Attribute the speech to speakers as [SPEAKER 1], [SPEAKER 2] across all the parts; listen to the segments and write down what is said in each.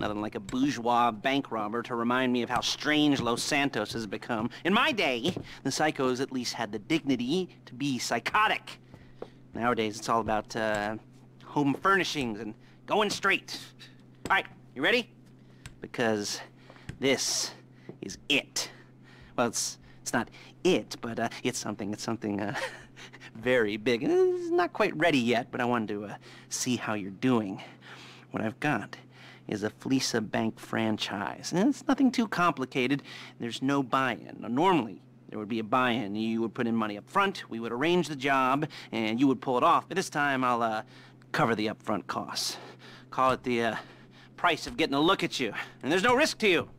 [SPEAKER 1] Nothing like a bourgeois bank robber to remind me of how strange Los Santos has become. In my day, the psychos at least had the dignity to be psychotic. Nowadays, it's all about home furnishings and going straight. All right, you ready? Because this is it. Well, it's not it, but it's something very big. It's not quite ready yet, but I wanted to see how you're doing. What I've got is a Fleeca Bank franchise. And it's nothing too complicated. There's no buy-in. Now, normally, there would be a buy-in. You would put in money up front, we would arrange the job, and you would pull it off. But this time, I'll cover the upfront costs. Call it the price of getting a look at you. And there's no risk to you.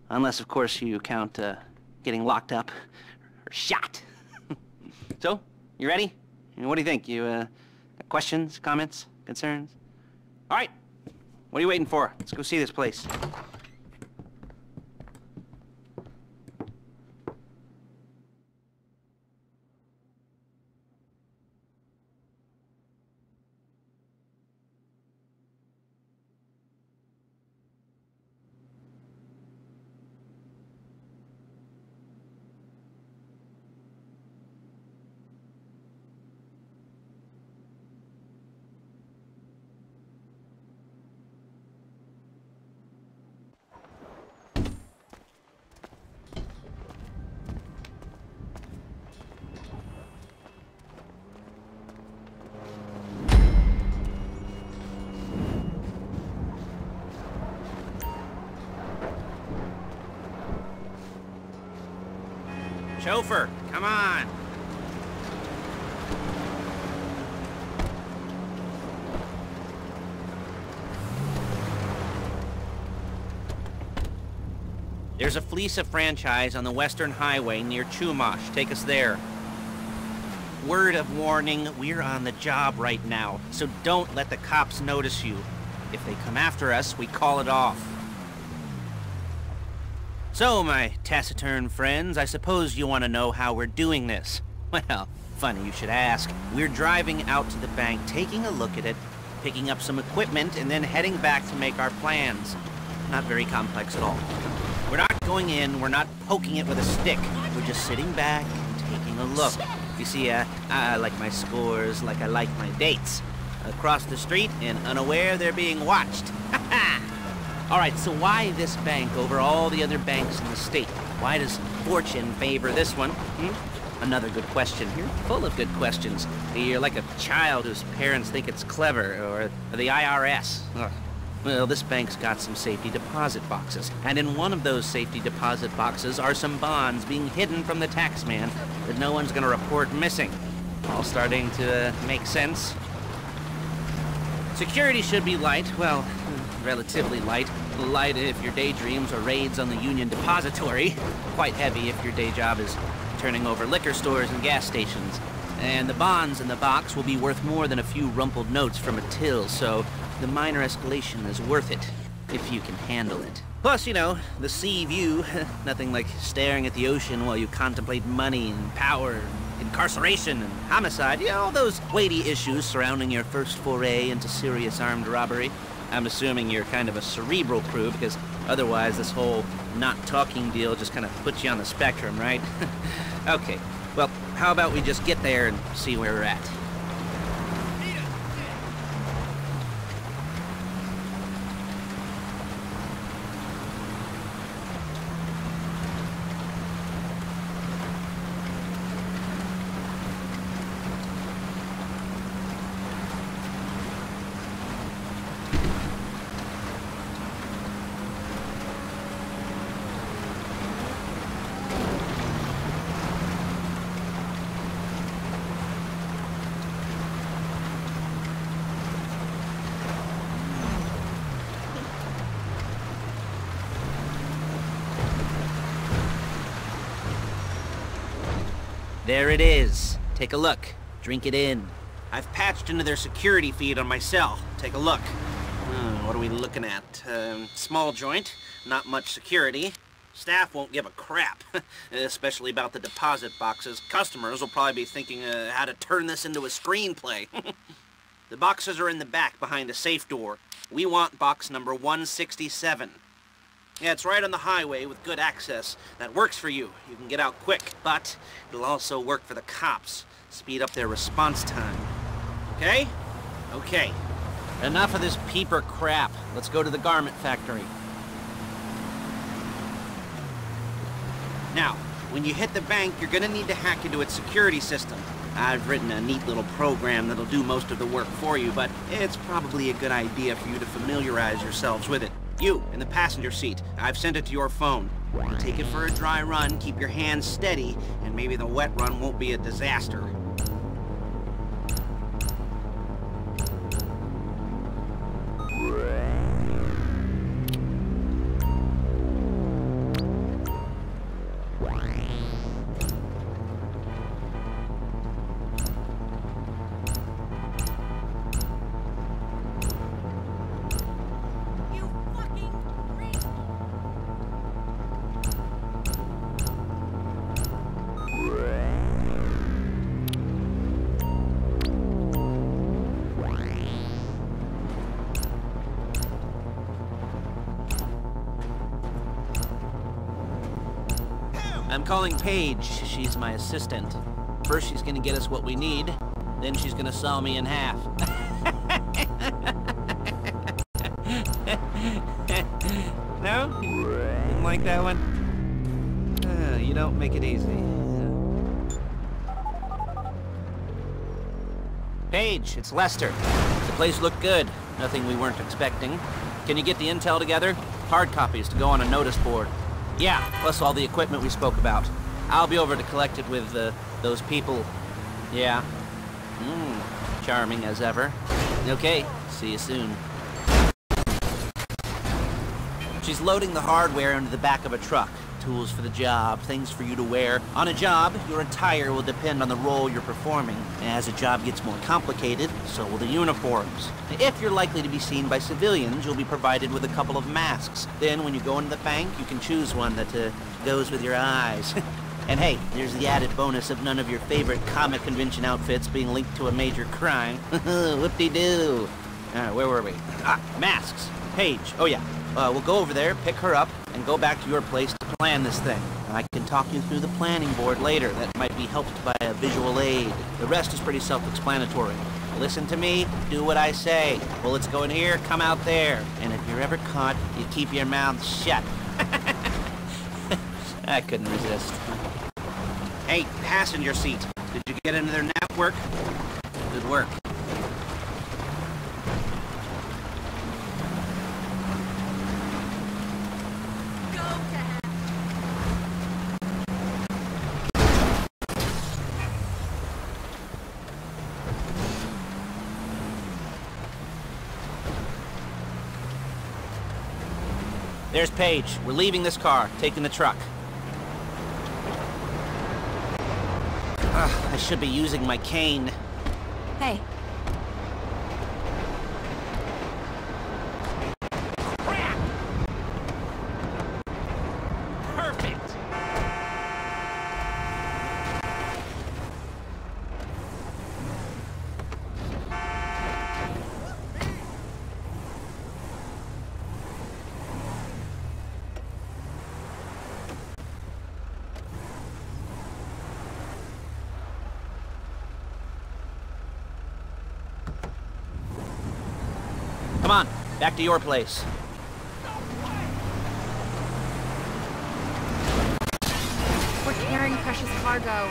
[SPEAKER 1] Unless, of course, you count getting locked up or shot. So, you ready? What do you think? You got questions, comments, concerns? All right. What are you waiting for? Let's go see this place. Chauffeur, come on. There's a Fleeca franchise on the Western Highway near Chumash. Take us there. Word of warning, we're on the job right now, so don't let the cops notice you. If they come after us, we call it off. So, my taciturn friends, I suppose you want to know how we're doing this. Well, funny you should ask. We're driving out to the bank, taking a look at it, picking up some equipment, and then heading back to make our plans. Not very complex at all. We're not going in, we're not poking it with a stick. We're just sitting back and taking a look. You see, I like my scores like I like my dates. Across the street and unaware they're being watched. Ha ha! All right, so why this bank over all the other banks in the state? Why does fortune favor this one? Another good question. You're full of good questions. You're like a child whose parents think it's clever, or the IRS. Ugh. Well, this bank's got some safety deposit boxes, and in one of those safety deposit boxes are some bonds being hidden from the tax man that no one's gonna report missing. All starting to make sense. Security should be light, well, relatively light. Light if your daydreams are raids on the Union Depository. Quite heavy if your day job is turning over liquor stores and gas stations. And the bonds in the box will be worth more than a few rumpled notes from a till, so the minor escalation is worth it, if you can handle it. Plus, you know, the sea view, nothing like staring at the ocean while you contemplate money and power, incarceration and homicide, you know, all those weighty issues surrounding your first foray into serious armed robbery. I'm assuming you're kind of a cerebral crew, because otherwise this whole not talking deal just kind of puts you on the spectrum, right? Okay, well, how about we just get there and see where we're at? There it is. Take a look. Drink it in. I've patched into their security feed on my cell. Take a look. What are we looking at? Small joint, not much security. Staff won't give a crap, especially about the deposit boxes. Customers will probably be thinking how to turn this into a screenplay. The boxes are in the back behind a safe door. We want box number 167. Yeah, it's right on the highway with good access. That works for you. You can get out quick, but it'll also work for the cops. Speed up their response time. Okay? Okay. Enough of this peeper crap. Let's go to the garment factory. Now, when you hit the bank, you're gonna need to hack into its security system. I've written a neat little program that'll do most of the work for you, but it's probably a good idea for you to familiarize yourselves with it. You, in the passenger seat, I've sent it to your phone. Take it for a dry run, keep your hands steady, and maybe the wet run won't be a disaster. I'm calling Paige. She's my assistant. First she's gonna get us what we need, then she's gonna saw me in half. No? Didn't like that one? You don't make it easy. Paige, it's Lester. The place looked good. Nothing we weren't expecting. Can you get the intel together? Hard copies to go on a notice board. Yeah, plus all the equipment we spoke about. I'll be over to collect it with, those people. Yeah. Charming as ever. Okay, see you soon. She's loading the hardware into the back of a truck. Tools for the job, things for you to wear. On a job, your attire will depend on the role you're performing. As a job gets more complicated, so will the uniforms. If you're likely to be seen by civilians, you'll be provided with a couple of masks. Then when you go into the bank, you can choose one that goes with your eyes. And hey, there's the added bonus of none of your favorite comic convention outfits being linked to a major crime. Whoop-de-doo. Where were we? Masks. Paige. Oh yeah. We'll go over there, pick her up, and go back to your place to plan this thing. I can talk you through the planning board later. That might be helped by a visual aid. The rest is pretty self-explanatory. Listen to me, do what I say. Bullets go in here, come out there. And if you're ever caught, you keep your mouth shut. I couldn't resist. Hey, passenger seat. Did you get into their network? Good work. There's Paige. We're leaving this car, taking the truck. I should be using my cane.
[SPEAKER 2] Hey.
[SPEAKER 1] Crap! Perfect! Come on, back to your place.
[SPEAKER 2] We're carrying precious cargo.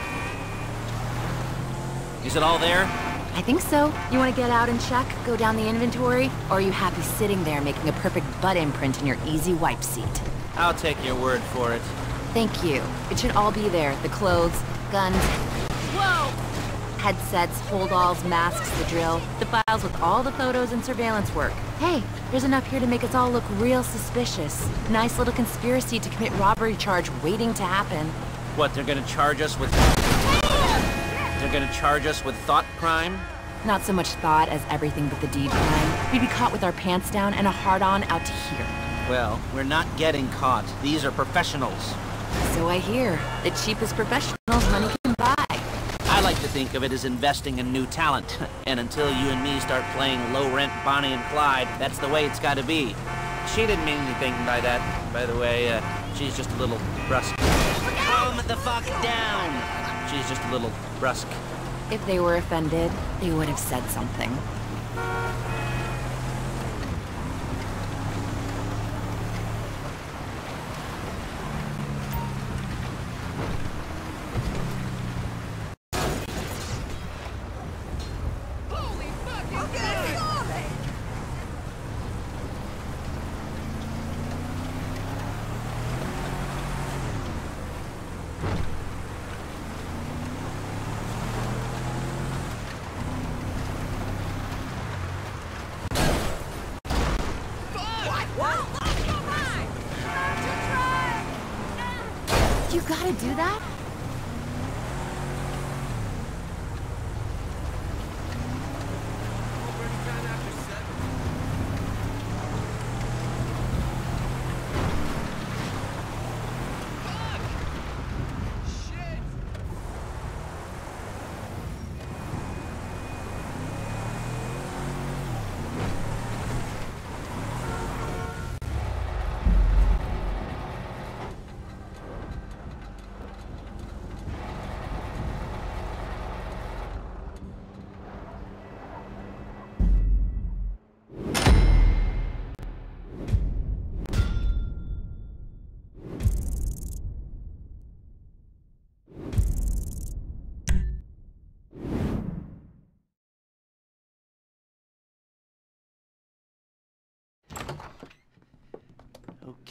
[SPEAKER 1] Is it all there?
[SPEAKER 2] I think so. You want to get out and check? Go down the inventory? Or are you happy sitting there making a perfect butt imprint in your easy wipe seat?
[SPEAKER 1] I'll take your word for it.
[SPEAKER 2] Thank you. It should all be there. The clothes, guns. Whoa! Headsets, holdalls, masks, the drill. The files with all the photos and surveillance work. Hey, there's enough here to make us all look real suspicious. Nice little conspiracy to commit robbery charge waiting to happen.
[SPEAKER 1] What, they're gonna charge us with... They're gonna charge us with thought crime?
[SPEAKER 2] Not so much thought as everything but the deed crime. We'd be caught with our pants down and a hard-on out to here.
[SPEAKER 1] Well, we're not getting caught. These are professionals.
[SPEAKER 2] So I hear. The cheapest professionals money can buy.
[SPEAKER 1] I like to think of it as investing in new talent. And until you and me start playing low-rent Bonnie and Clyde, that's the way it's gotta be. She didn't mean anything by that, by the way. She's just a little brusque. Calm the fuck down! She's just a little brusque.
[SPEAKER 2] If they were offended, they would have said something. You gotta do that?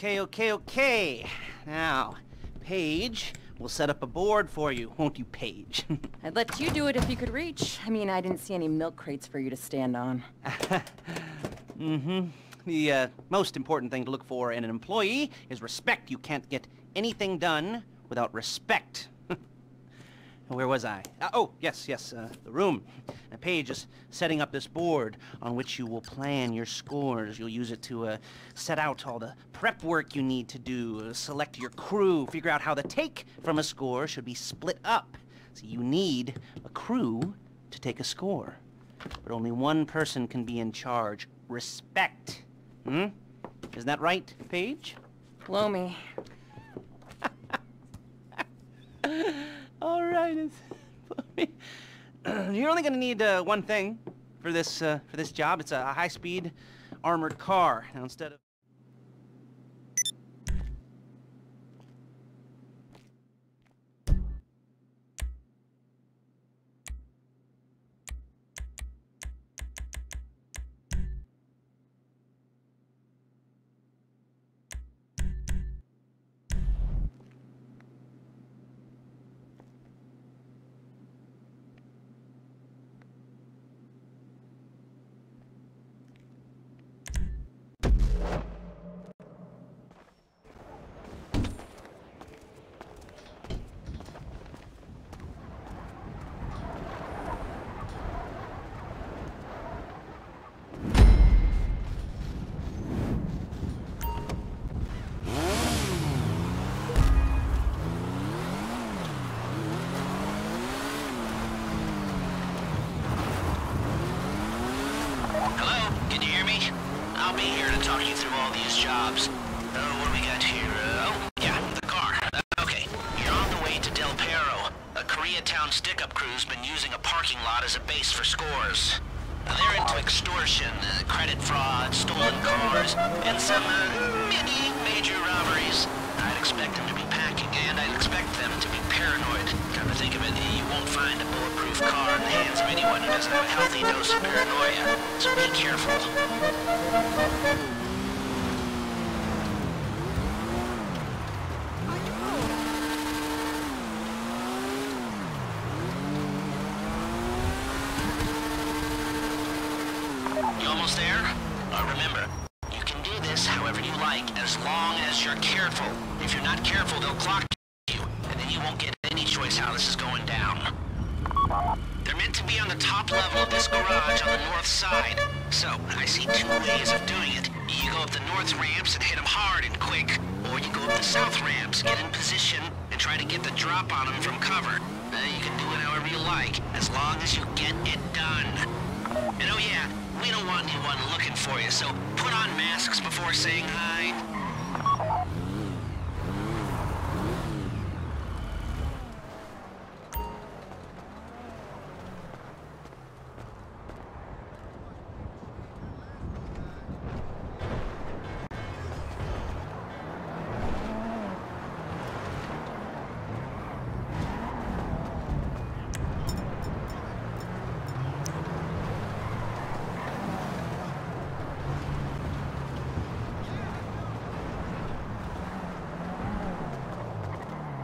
[SPEAKER 1] Okay. Now, Paige will set up a board for you, won't you, Paige?
[SPEAKER 3] I'd let you do it if you could reach. I mean, I didn't see any milk crates for you to stand on.
[SPEAKER 1] The most important thing to look for in an employee is respect. You can't get anything done without respect. Where was I? Oh, yes, the room. Paige is setting up this board on which you will plan your scores. You'll use it to set out all the prep work you need to do, select your crew, figure out how the take from a score should be split up. So you need a crew to take a score. But only one person can be in charge. Respect. Isn't that right, Paige?
[SPEAKER 3] Blow me.
[SPEAKER 1] All right. You're only gonna need one thing for this job. It's a high-speed armored car. Now, instead of I'll be here to talk you through all these jobs. What do we got here? The car. Okay, you're on the way to Del Perro. A Koreatown stick-up crew's been using a parking lot as a base for scores. They're into extortion, credit fraud, stolen cars, and some major robberies. I'd expect them to be packing, and I'd expect them to be paranoid. Come to think of it, you won't find a bulletproof car in the hands of anyone who doesn't have a healthy dose of paranoia. So be careful. You almost there? Remember, you can do this however you like, as long as you're careful. If you're not careful, they'll clock you, and then you won't get any choice how this is going down. They're meant to be on the top level of this garage on the north side. So, I see two ways of doing it. You go up the north ramps and hit them hard and quick, or you go up the south ramps, get in position, and try to get the drop on them from cover. You can do it however you like, as long as you get it done. And oh yeah, we don't want anyone looking for you, so put on masks before saying hi.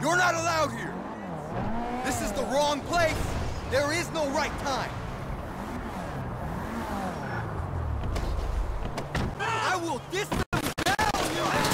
[SPEAKER 4] You're not allowed here! This is the wrong place! There is no right time! I will disavow you!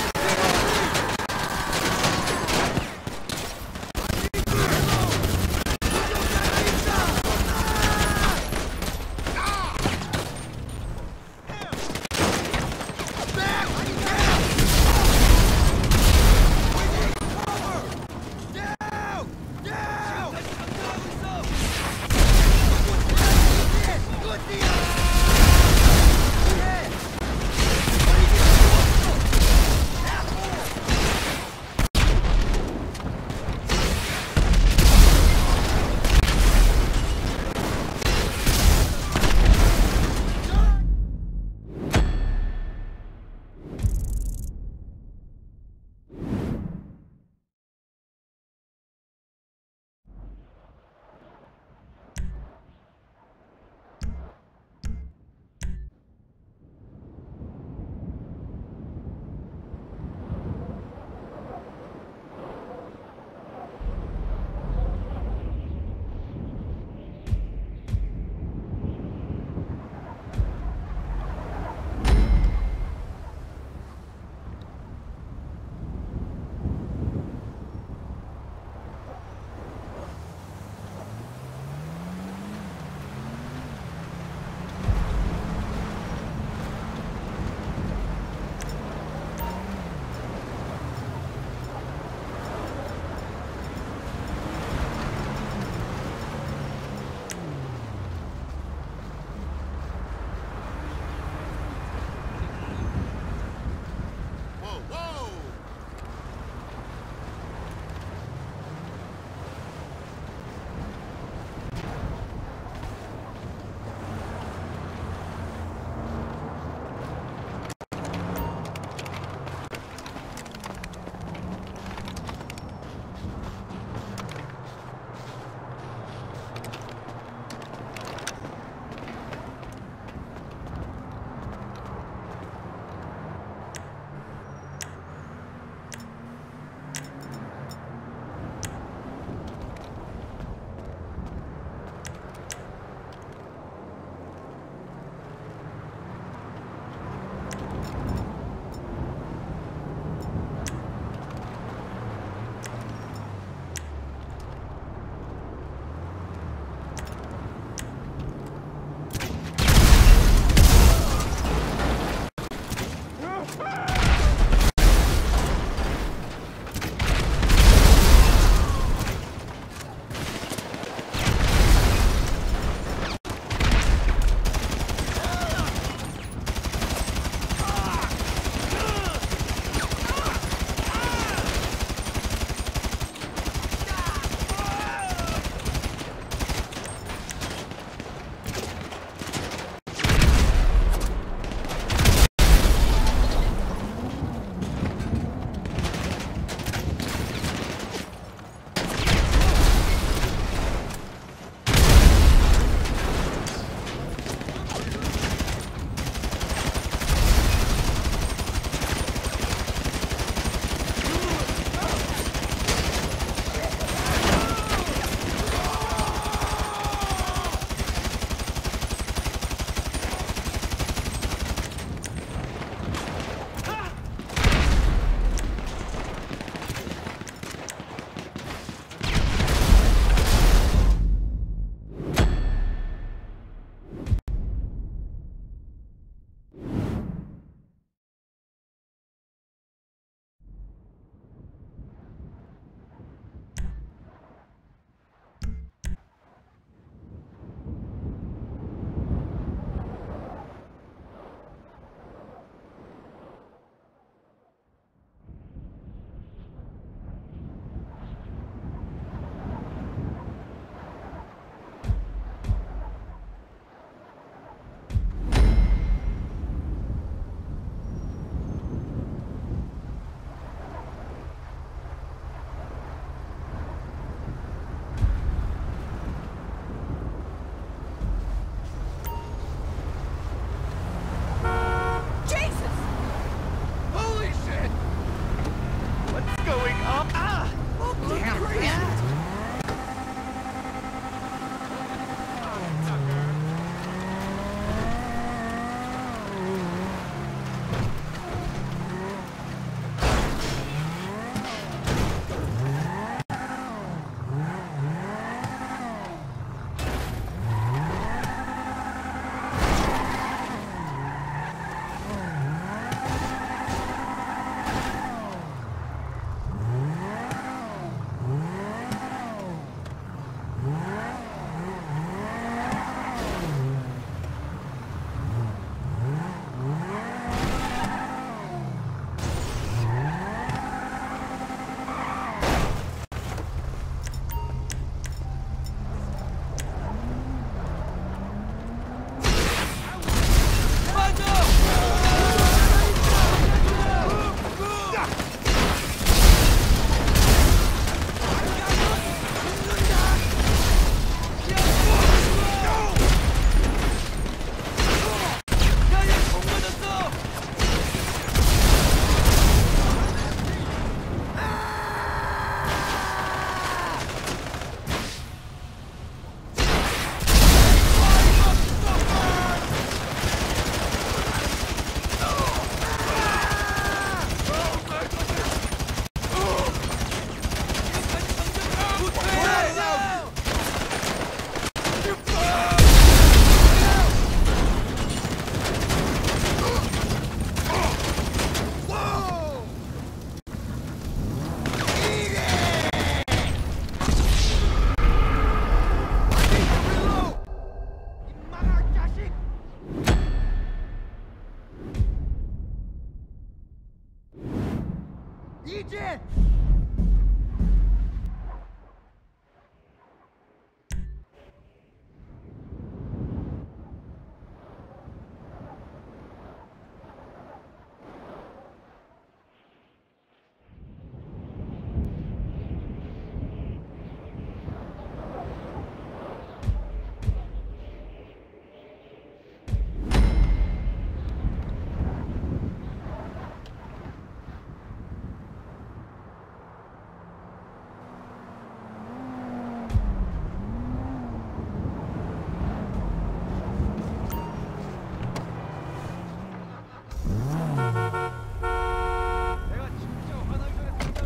[SPEAKER 4] Egypt!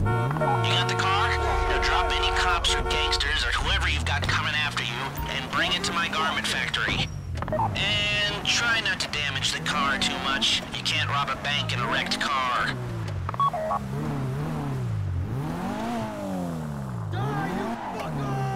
[SPEAKER 1] You got the car? Now drop any cops or gangsters or whoever you've got coming after you and bring it to my garment factory. And try not to damage the car too much. You can't rob a bank in a wrecked car.
[SPEAKER 4] Die, you fucker!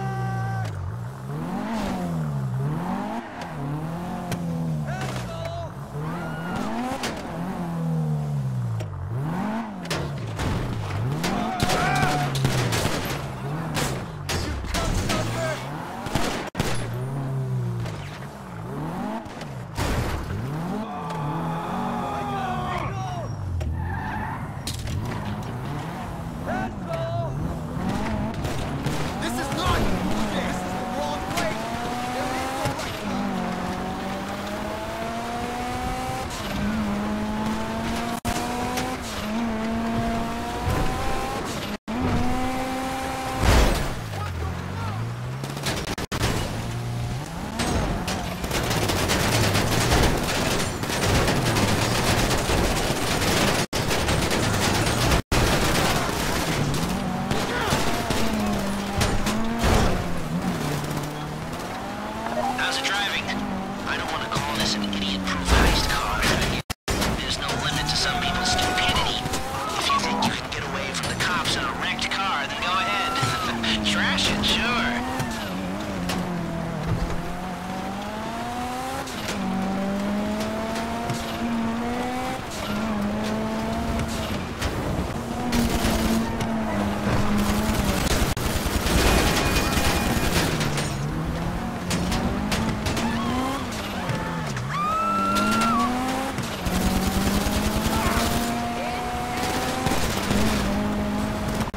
[SPEAKER 4] Asshole! This is not! This is the wrong place! There is no right time!
[SPEAKER 1] How's it driving? I don't want to call this an idiot-proof heist car. There's no limit to some people's stupidity. If you think you can get away from the cops in a wrecked car, then go ahead. Trash it, sure.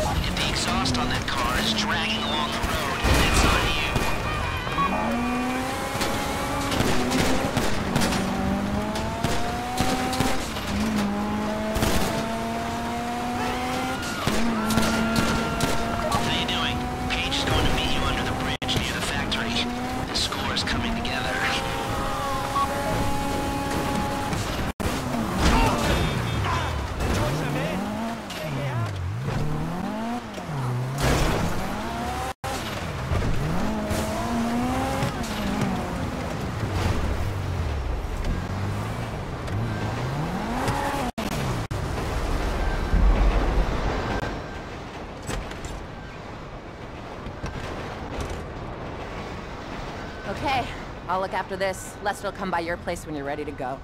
[SPEAKER 1] If the exhaust on that car is dragging along the road, it's on you. How you doing? Paige is going to meet you under the bridge near the factory. The score is coming together.
[SPEAKER 3] Okay, I'll look after this. Lester will come by your place when you're ready to go.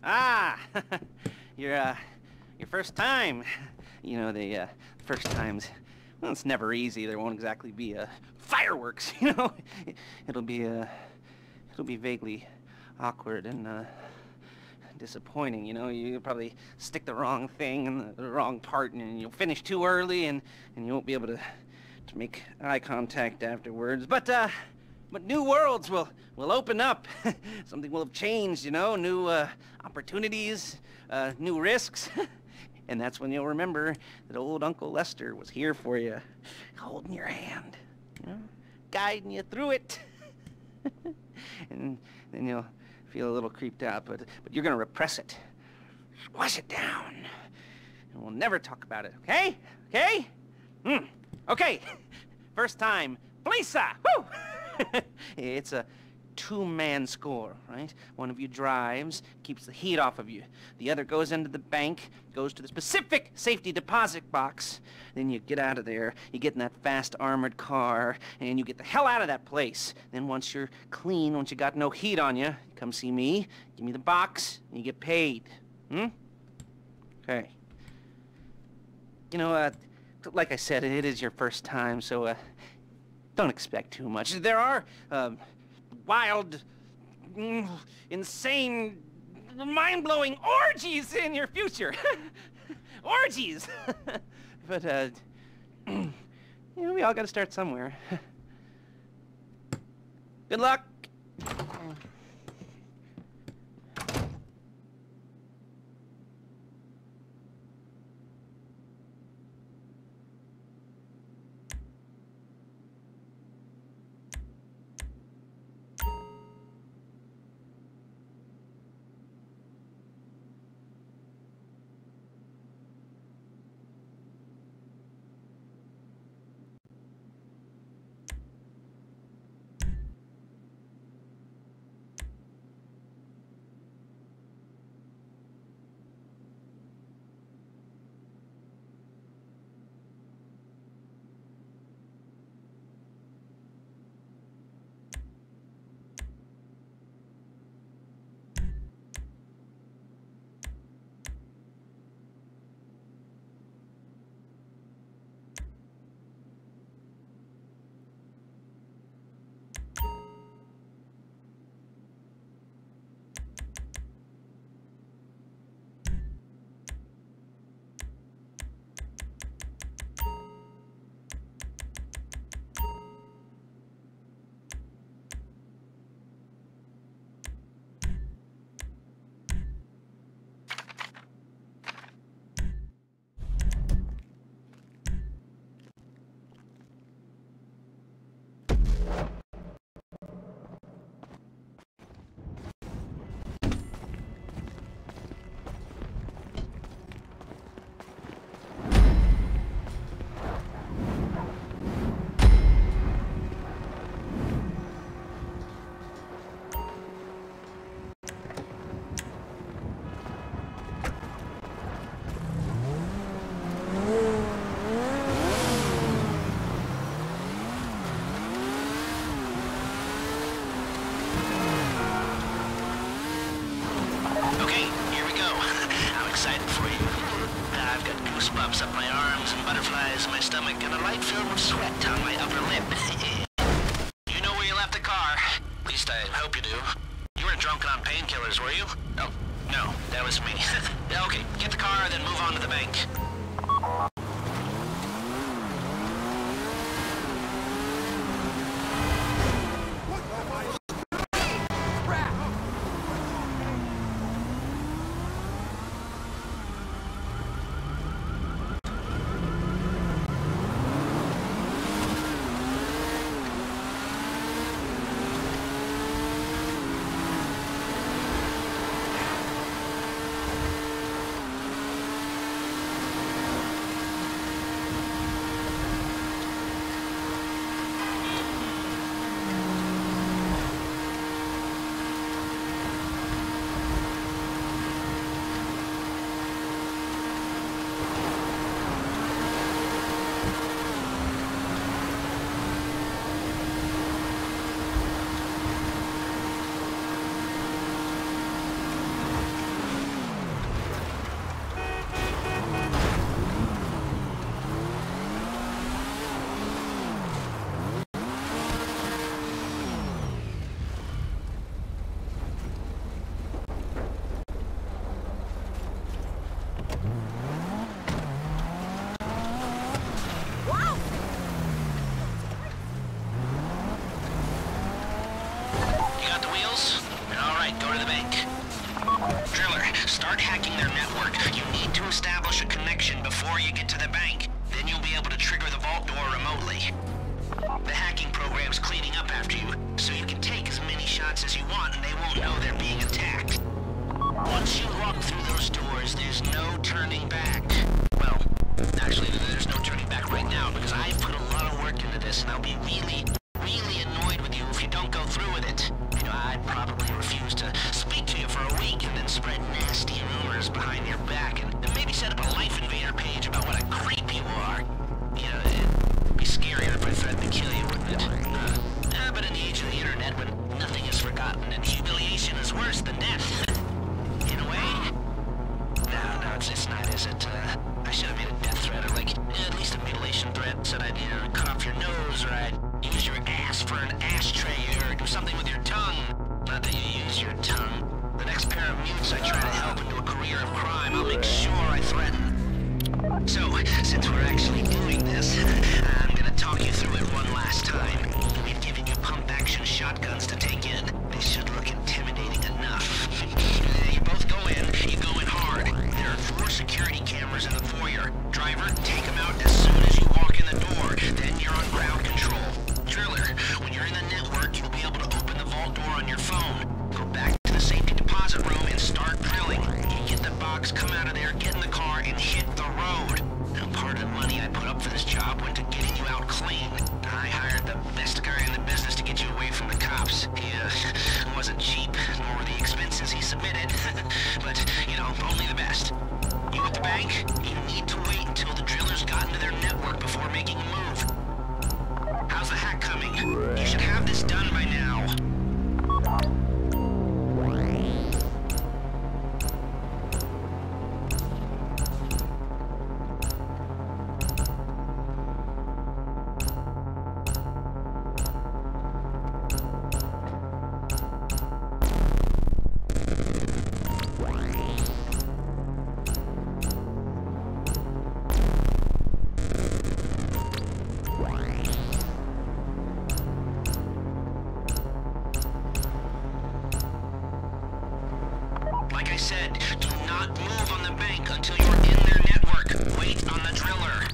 [SPEAKER 1] Ah, your first time. You know, the first times, well, it's never easy. There won't exactly be fireworks, you know. It'll be vaguely awkward and disappointing, you know. You'll probably stick the wrong thing in the wrong part, and you'll finish too early, and you won't be able to make eye contact afterwards. But new worlds will open up. Something will have changed, you know. New opportunities, new risks. And that's when you'll remember that old Uncle Lester was here for you, holding your hand, you know, guiding you through it. And then you'll feel a little creeped out, but you're gonna repress it. Squash it down. And we'll never talk about it, okay? Okay? Okay. First time, Lisa! Woo! It's a two-man score, right? One of you drives, keeps the heat off of you. The other goes into the bank, goes to the specific safety deposit box. Then you get out of there, you get in that fast armored car, and you get the hell out of that place. Then once you're clean, once you got no heat on you, come see me, give me the box, and you get paid. Okay. You know, like I said, it is your first time, so don't expect too much. There are wild, insane, mind-blowing orgies in your future. Orgies! But, you know, we all gotta start somewhere. Good luck!
[SPEAKER 5] Goosebumps up my arms and butterflies in my stomach and a light film of sweat on my upper lip. You know where you left the car? At least I hope you do. You weren't drunk on painkillers, were you? Oh, no, that was me. Okay, get the car, then move on to the bank. start hacking their network. You need to establish a connection before you get to the bank. Then you'll be able to trigger the vault door remotely. The hacking program's cleaning up after you, so you can take as many shots as you want and they won't know they're being attacked. Once you walk through those doors, there's no turning back. Well, actually, there's no turning back right now because I've put a lot of work into this and I'll be really annoyed with you if you don't go through with it. You know, I'd probably refuse to speak to you for a week and then spread nasty rumors behind your back and maybe set up a Life Invader page about what a creep you are. You know, it'd be scarier if I threatened to kill you, wouldn't it? But in the age of the internet, when nothing is forgotten and humiliation is worse than death, in a way? No, it's not, is it? I should have made a death threat, or like, at least a mutilation threat. Said I'd, you know, cut off your nose, or I'd use your ass for an ashtray, or do something with your tongue. Not that you use your tongue. The next pair of mutes I try to help into a career of crime, I'll make sure I threaten. So, since we're actually doing this, I'm gonna talk you through it one last time. We've given you pump-action shotguns to take in. They should look intimidating enough. You both go in, you go in hard. There are 4 security cameras in the foyer. Driver, take them out as soon as you walk in the door. Then you're on ground control. Driller, when you're in the network, you'll be able to open the vault door on your phone. Go back to the safety deposit room and start drilling. You get the box, come out of there, get in the car, and hit the road. Now, part of the money I put up for this job went to getting you out clean. I hired the best guy in the business to get you away from the cops. He wasn't cheap, nor were the expenses he submitted. But, you know, only the best. You at the bank, you need to wait until the drillers got into their network before making a move. How's the hack coming? You should have this done by now. Like I said, do not move on the bank until you're in their network. Wait on the driller.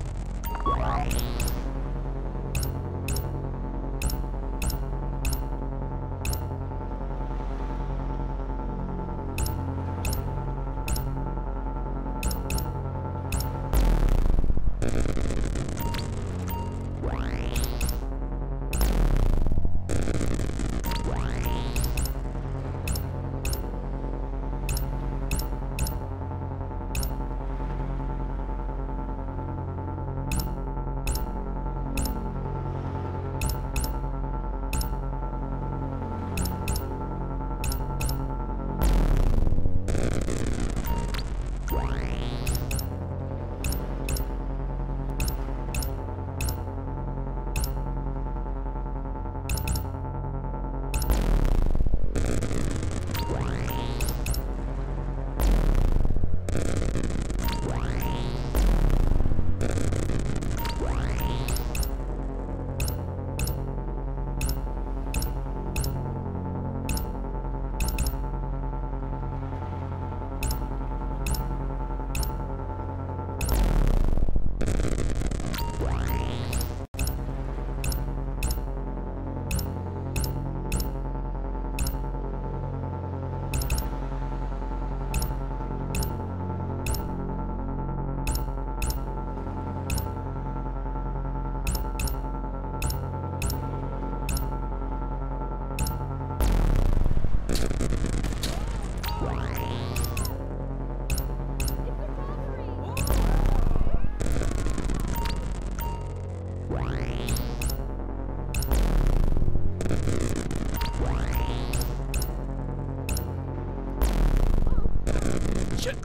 [SPEAKER 4] Shit.